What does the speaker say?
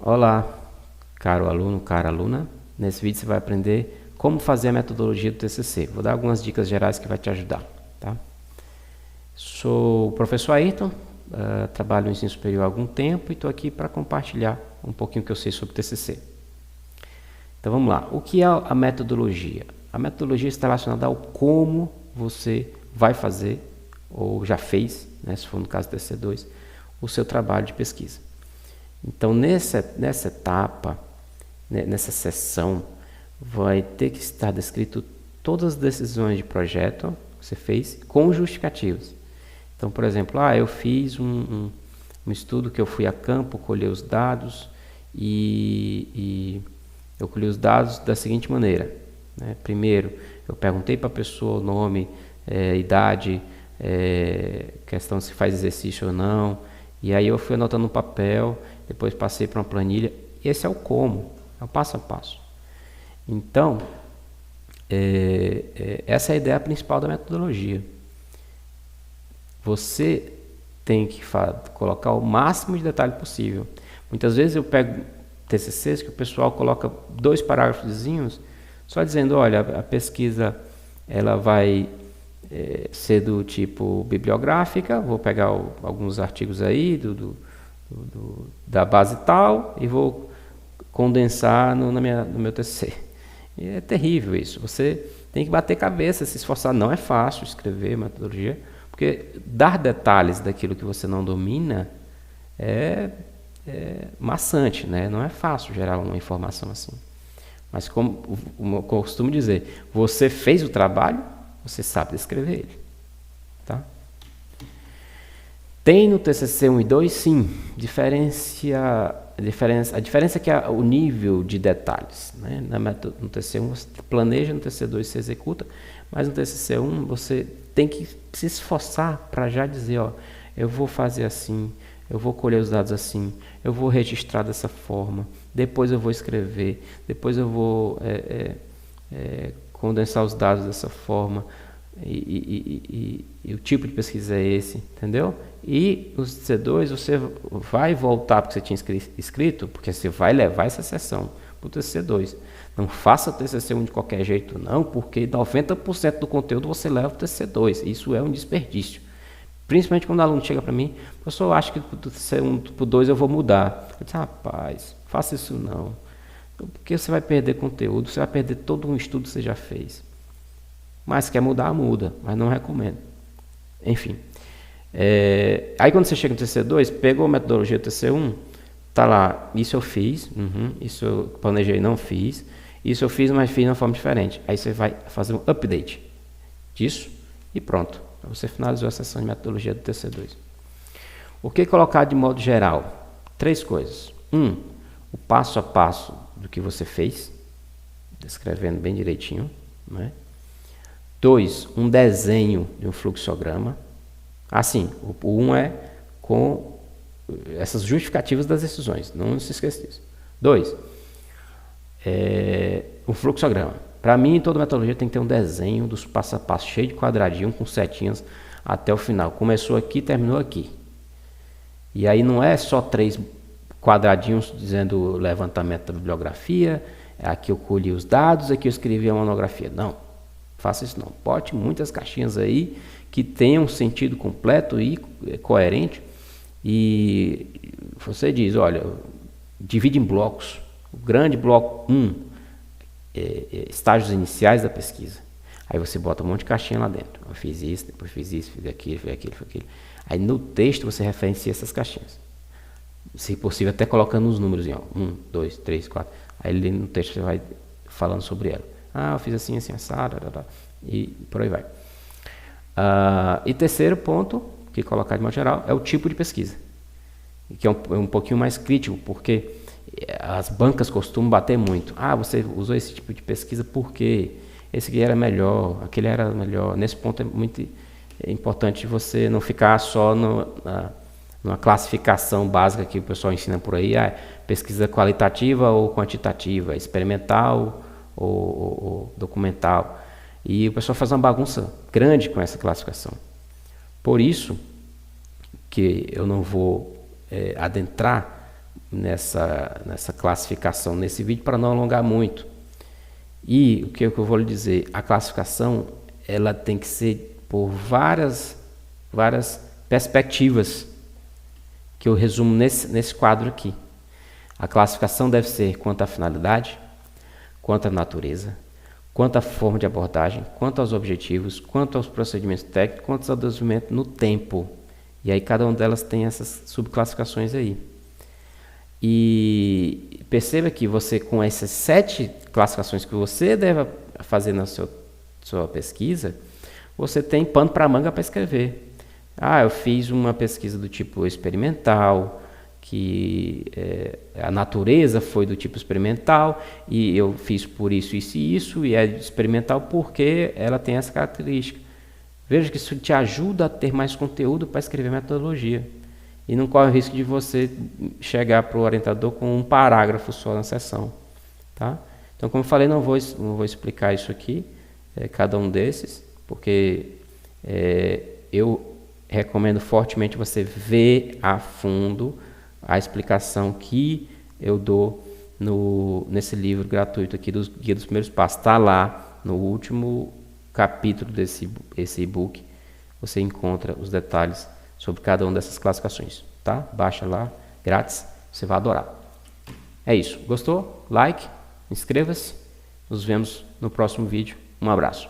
Olá, caro aluno, cara aluna. Nesse vídeo você vai aprender como fazer a metodologia do TCC. Vou dar algumas dicas gerais que vai te ajudar, tá? Sou o professor Ayrton, trabalho no ensino superior há algum tempo e estou aqui para compartilhar um pouquinho que eu sei sobre o TCC. Então vamos lá. O que é a metodologia? A metodologia está relacionada ao como você vai fazer, ou já fez, né, se for no caso do TCC2, o seu trabalho de pesquisa. Então, nessa etapa, nessa sessão, vai ter que estar descrito todas as decisões de projeto que você fez com justificativos. Então, por exemplo, eu fiz um estudo que eu fui a campo, colher os dados e eu colhi os dados da seguinte maneira, né? Primeiro, eu perguntei para a pessoa o nome, idade, questão se faz exercício ou não, e aí eu fui anotando no papel, depois passei para uma planilha. Esse é o como, é o passo a passo. Então, essa é a ideia principal da metodologia. Você tem que colocar o máximo de detalhe possível. Muitas vezes eu pego TCCs que o pessoal coloca 2 parágrafozinhos, só dizendo, olha, a pesquisa ela vai ser do tipo bibliográfica, vou pegar alguns artigos aí da base tal e vou condensar no meu TCC. E é terrível isso. Você tem que bater cabeça, se esforçar. Não é fácil escrever metodologia, porque dar detalhes daquilo que você não domina é maçante, né? Não é fácil gerar uma informação assim. Mas como eu costumo dizer, você fez o trabalho, você sabe descrever ele, tá? Tem no TCC 1 e 2, sim, a diferença é que é o nível de detalhes, né? No TCC 1 você planeja, no TCC 2 você executa, mas no TCC 1 você tem que se esforçar para já dizer, eu vou fazer assim, eu vou colher os dados assim, eu vou registrar dessa forma, depois eu vou escrever, depois eu vou condensar os dados dessa forma, e o tipo de pesquisa é esse, entendeu? E no TCC2 você vai voltar porque você tinha escrito, porque você vai levar essa sessão para o TCC2. Não faça o TCC1 de qualquer jeito não, porque 90% do conteúdo você leva para o TCC2. Isso é um desperdício. Principalmente quando o aluno chega para mim, professor, eu acho que do TCC1 para o 2 eu vou mudar. Eu disse, rapaz, faça isso não. Porque você vai perder conteúdo, você vai perder todo um estudo que você já fez. Mas quer mudar, muda, mas não recomendo. Enfim. Aí quando você chega no TCC2, pegou a metodologia do TCC1, tá lá, isso eu fiz, isso eu planejei, não fiz, isso eu fiz, mas fiz de uma forma diferente. Aí você vai fazer um update disso e pronto. Você finalizou a sessão de metodologia do TCC2. O que colocar de modo geral? 3 coisas. O passo a passo do que você fez, descrevendo bem direitinho, né? 2, um desenho de um fluxograma. Assim, o 1 é com essas justificativas das decisões, não se esqueça disso. 2, o fluxograma. Para mim, toda metodologia tem que ter um desenho dos passo a passo, cheio de quadradinho, com setinhas até o final. Começou aqui, terminou aqui. E aí não é só 3 quadradinhos dizendo levantamento da bibliografia, aqui eu colhi os dados, aqui eu escrevi a monografia. Não, faça isso não. Bote muitas caixinhas aí que tenham sentido completo e coerente. E você diz, olha, divide em blocos. O grande bloco 1, estágios iniciais da pesquisa. Aí você bota um monte de caixinha lá dentro. Eu fiz isso, depois fiz isso, fiz aquilo, fiz aquilo, fiz aquilo. Aí no texto você referencia essas caixinhas. Se possível, até colocando os números em 1, 2, 3, 4. Aí no texto você vai falando sobre ela. Eu fiz assim, assim, assado, e por aí vai. E terceiro ponto, que colocar de modo geral, é o tipo de pesquisa. Que é um pouquinho mais crítico, porque as bancas costumam bater muito. Você usou esse tipo de pesquisa porque esse aqui era melhor, aquele era melhor. Nesse ponto é muito importante você não ficar só numa classificação básica que o pessoal ensina por aí, pesquisa qualitativa ou quantitativa, experimental ou documental. E o pessoal faz uma bagunça grande com essa classificação. Por isso que eu não vou adentrar nessa classificação nesse vídeo para não alongar muito. E o que eu vou lhe dizer, a classificação ela tem que ser por várias perspectivas que eu resumo nesse quadro aqui. A classificação deve ser quanto à finalidade, quanto à natureza, quanto à forma de abordagem, quanto aos objetivos, quanto aos procedimentos técnicos, quanto ao desenvolvimento no tempo. E aí cada uma delas tem essas subclassificações aí. E perceba que você, com essas 7 classificações que você deve fazer na sua pesquisa, você tem pano para manga para escrever. Eu fiz uma pesquisa do tipo experimental, que a natureza foi do tipo experimental, e eu fiz por isso, isso e isso, e é experimental porque ela tem essa característica. Veja que isso te ajuda a ter mais conteúdo para escrever metodologia. E não corre o risco de você chegar para o orientador com um parágrafo só na sessão. Tá? Então, como eu falei, não vou explicar isso aqui, cada um desses, porque eu recomendo fortemente você ver a fundo a explicação que eu dou nesse livro gratuito aqui dos Guia dos Primeiros Passos. Está lá no último capítulo desse e-book, você encontra os detalhes sobre cada uma dessas classificações, tá? Baixa lá, grátis, você vai adorar. É isso, gostou? Like, inscreva-se, nos vemos no próximo vídeo, um abraço.